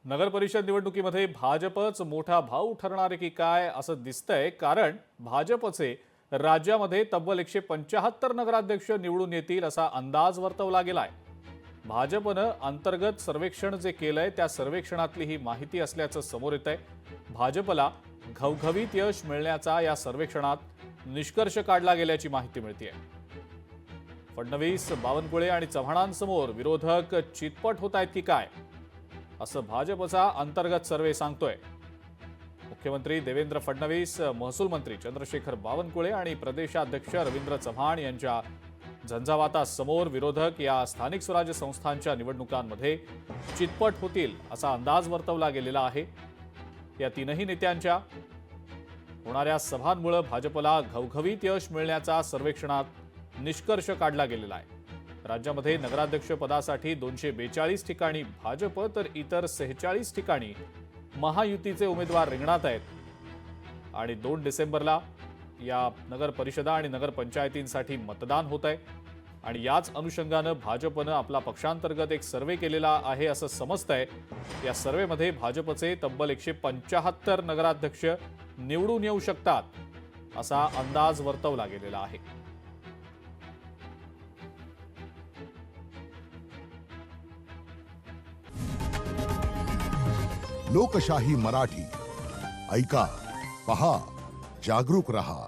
नगर परिषद निवडणुकीमध्ये भाजपच मोठा भाऊ ठरणार आहे की काय असं दिसतंय, कारण भाजपचे राज्यामध्ये तब्बल 175 नगराध्यक्ष निवडून येतील असा अंदाज वर्तवला गेलाय। भाजपनं अंतर्गत सर्वेक्षण जे केलंय त्या सर्वेक्षणातली ही माहिती असल्याचं समोर येतंय। भाजपला घवघवीत यश मिळण्याचा या सर्वेक्षणात निष्कर्ष काढला गेल्याची माहिती मिळतेय। फडणवीस, बावनकुळे आणि चव्हाणांसमोर विरोधक चितपट होत आहेत की काय असं भाजपचा अंतर्गत सर्वे सांगतोय। मुख्यमंत्री देवेंद्र फडणवीस, महसूल मंत्री चंद्रशेखर बावनकुळे आणि प्रदेशाध्यक्ष रवींद्र चव्हाण यांच्या झंझावातासमोर विरोधक या स्थानिक स्वराज्य संस्थांच्या निवडणुकांमध्ये चितपट होतील असा अंदाज वर्तवला गेलेला आहे। या तीनही नेत्यांच्या होणाऱ्या सभांमुळे भाजपला घवघवीत यश मिळण्याचा सर्वेक्षणात निष्कर्ष काढला गेलेला आहे। राज्यामध्ये नगराध्यक्ष पदासाठी 242 ठिकाणी भाजप तर इतर 46 ठिकाणी महायुतीचे उमेदवार रिंगणात आहेत आणि 2 डिसेंबरला या नगर परिषदा आणि नगर पंचायतींसाठी मतदान होत आहे आणि याच अनुषंगाने भाजपने आपला पक्षांतर्गत एक सर्वे केलेला आहे असं समजतंय। या सर्वेमध्ये भाजपचे तब्बल 175 नगराध्यक्ष निवडून येऊ शकतात असा अंदाज वर्तवला गेलेला आहे। लोकशाही मराठी ऐका, पहा, जागरूक रहा।